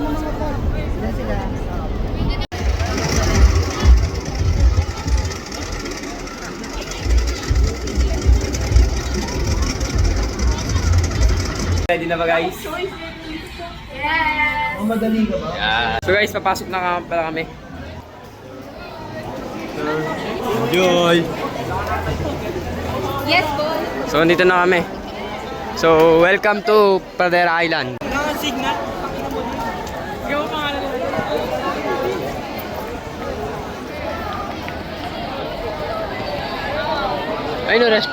Sila sila. Ready na ba guys? Yes! Ang madali ka ba? Yeah. So guys, papasok na pala kami. Enjoy! Yes, po! So nandito na kami. So welcome to Pradera Island. Signal? Ay no, rest.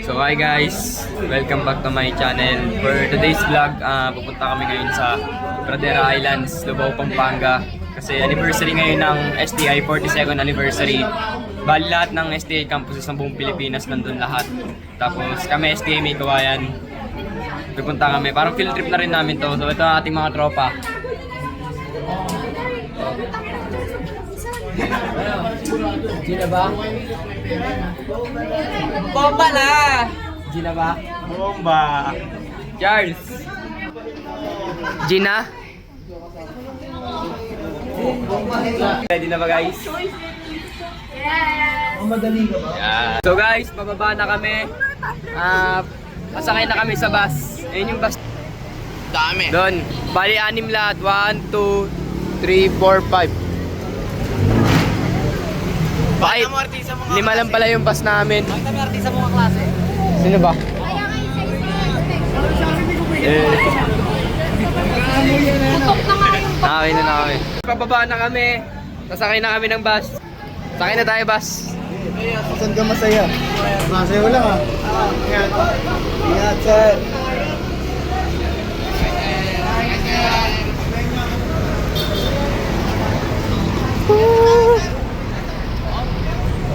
So hi guys, welcome back to my channel. For today's vlog, pupunta kami ngayon sa Pradera Islands, Lubao, Pampanga. Kasi anniversary ngayon ng STI, 42nd anniversary. Bali lahat ng STI campuses ng buong Pilipinas nandun lahat. Tapos kami STI may kawayan. Pupunta kami, parang field trip na rin namin to. So ito ang ating mga tropa. Gina ba? Bomba na! Gina ba? Bomba! Charles! Gina? Ready na ba guys? Yes! Ang madali ka ba? Yeah. So guys, pababa na kami. Pasakay na kami sa bus. Ayun yung bus. Dami! Doon. Bali, 6 lahat. 1, 2, 3, 4, 5. Ay, 5 lang pala yung bus namin. Bakit kami artista mga klase? Sino ba? Nakawin na kami. Pababa na kami. Sasakay na kami ng bus. Sakay na tayo bus. Saan ka masaya? Masayaw lang ah. Ingat. Ingat sir.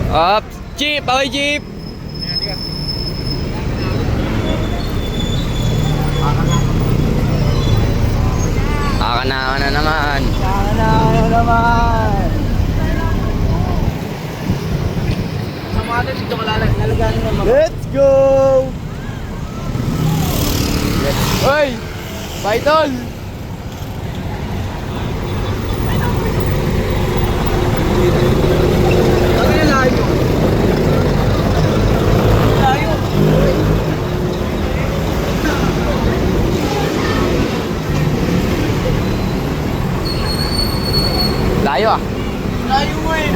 Up! Jeep! Ahoy jeep! Aka na naman. Sana naman. Sa mga atin, dito ka lalaganin naman. Let's go! Hoy! Python! Ano yung layo? Layo! Layo ah. Layo mo eh!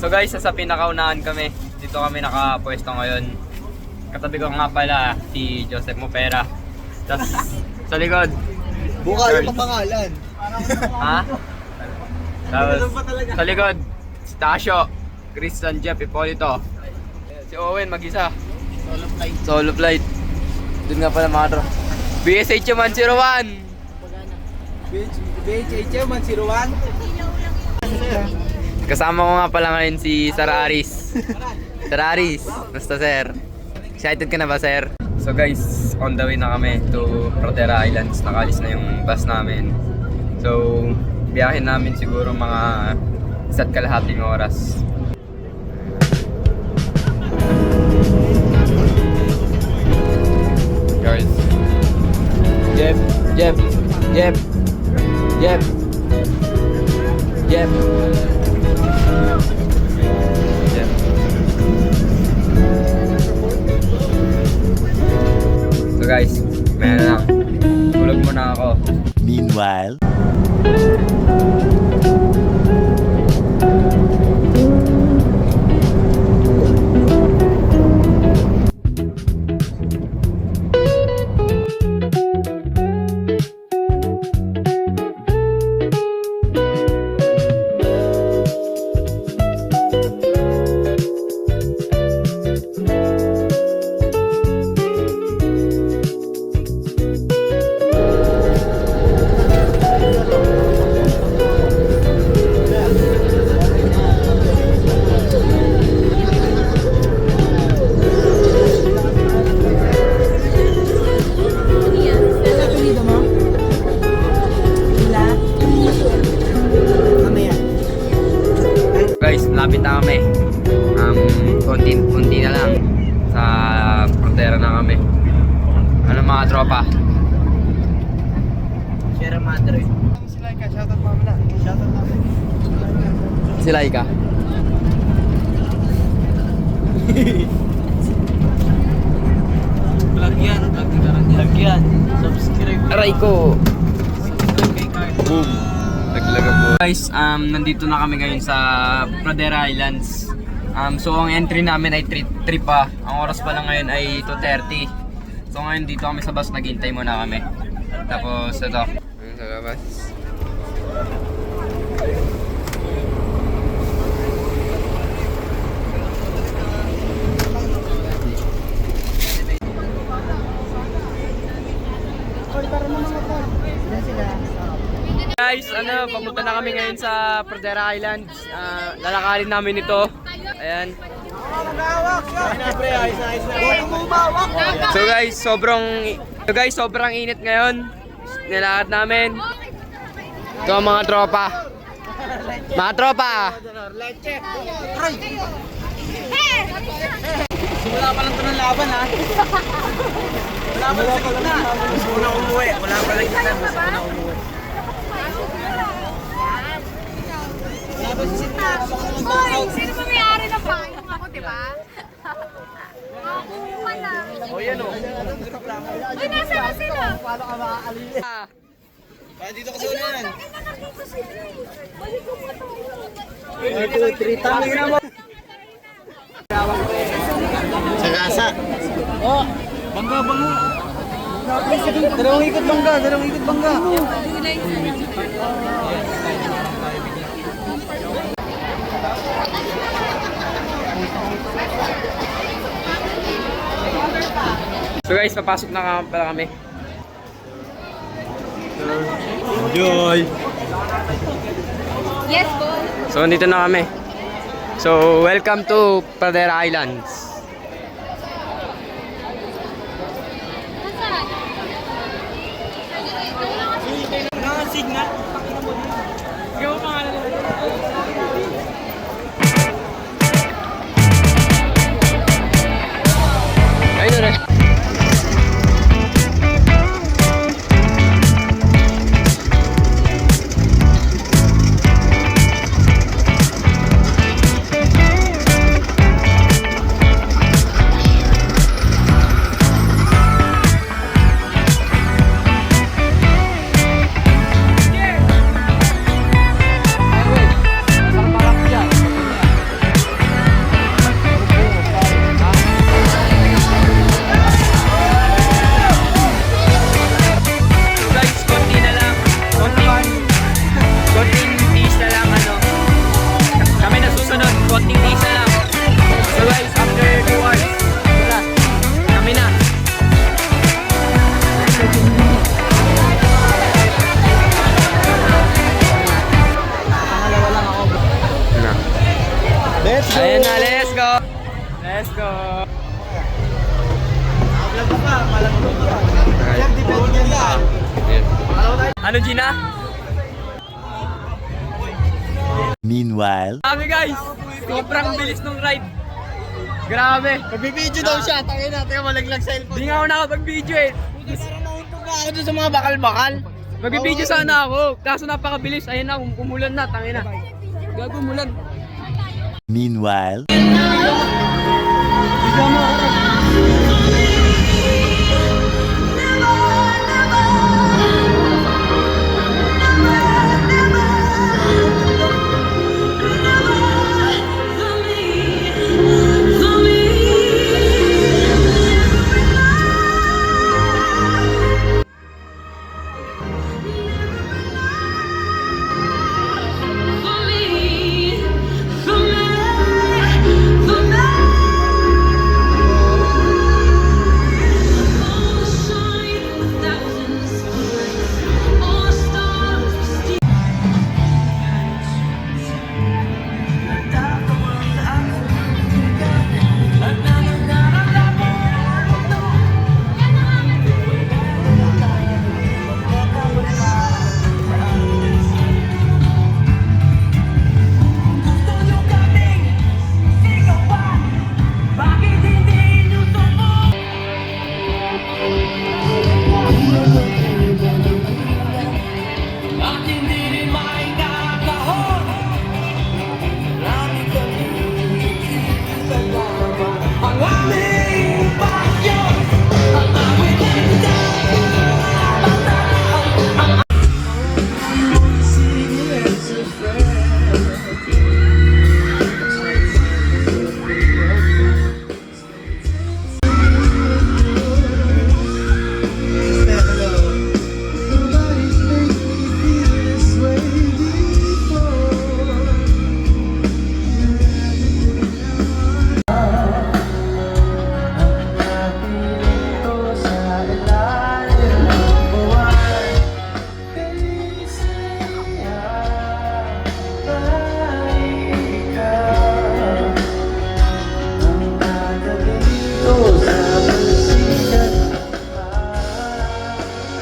So guys, sa pinakaunahan kami. Dito kami nakapwesto ngayon. Katabi ko nga pala si Joseph Mopera. Tapos sa likod. Buka yung papangalan. Ha? Tapos sa likod, si Tasio, Christian Jeff Hipolito. Si Owen mag-isa. Solo flight. Doon nga pala mga tro. BSH 101. BHH man, 01. Kasama ko nga pala ngayon si Sir Aris. Sir Aris, basta sir. Excited ka na ba sir? So guys, on the way na kami to Pradera Islands. Nakalis na yung bus namin. So, biyahin namin siguro mga 1.5 oras. Guys. Jeff, Jeff, Jeff, Jeff, Jeff. Jeff. So guys, may na lang. Tulog muna ako. Meanwhile, na kami. Konti na lang. Sa frontera na kami. Ano mga tropa? Sierra Madre. Si Laika, shoutout mamala. Shoutout namin. Si Laika. Vlog yan. Vlog yan. Subscribe. Aray ko! Subscribe kay Carl. Boom! Naglaga po. Guys, nandito na kami ngayon sa Pradera Islands. So ang entry namin ay 3 pa. Ang oras pa lang ngayon ay 2:30. So ngayon dito kami sa bus, naghihintay muna kami. Tapos ito. Ayun sa labas. Guys, papunta na kami ngayon sa Pradera Islands. Lalakarin namin ito. Ayan. So guys, sobrang init ngayon. Nilakad namin. Ito ang mga tropa. Mga tropa! Simula pa lang ito ng laban ha. Wala pa lang na. Gusto ko na umuwi. Wala pa lang na. Gusto ko na umuwi. Hoy, sino ba may-ari ng payong ako, di ba? Makuha na. O yan o. Ay, nasa na sila? Paano ka makakalilit? Kaya dito kasi unahan. Balik ko pa ito. 1, 2, 3, tangin na mo. Sa gasa. Oh, bangga. Dalawang ikot bangga. So guys, papasok na pala kami. Enjoy. Yes, boy. So nandito na kami. So welcome to Pradera Islands. Signal. Ikaw pangalan. Ayun na. Ayan na, let's go! Let's go! Ano, Gina? Meanwhile, Grabe guys! Sobrang bilis nung ride! Grabe! Magbibideo daw siya. Tangin natin malaglag cellphone. Hindi nga ako nakapag-video eh! Parang nauntog na ako doon sa mga bakal-bakal. Magbibideo sana ako, kaso napakabilis. Ayun na, umulan na, tangin na. Gago, umulan. meanwhile,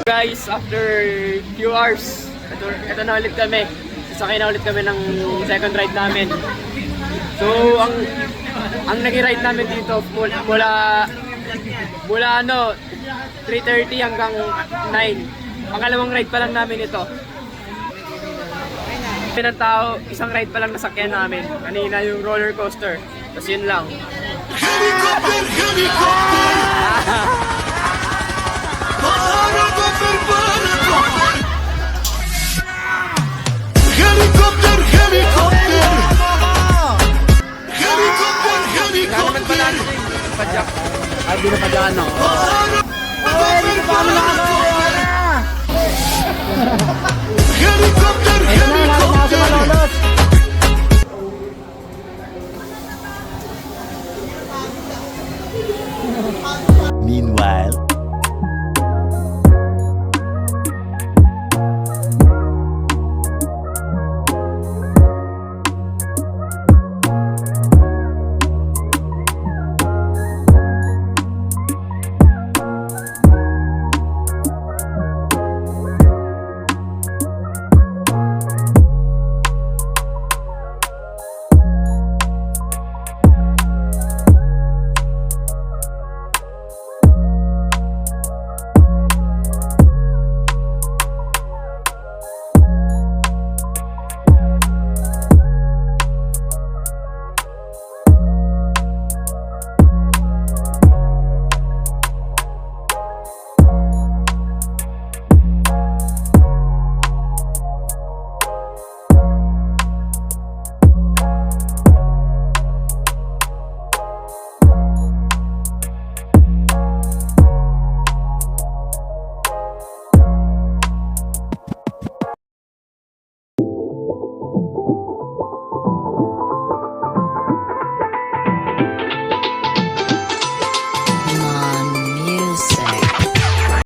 Guys, after few hours, ito na ulit kami. Sasakay na ulit kami ng second ride namin. So, ang naging ride namin dito mula 3:30 hanggang 9. Pangalawang ride pa lang namin ito. Ng tao, isang ride pa lang nasakyan namin. Kanina yung roller coaster. Tapos yun lang. Ay, di na pa dyan, no? Ay, di na pa kami nakakaya.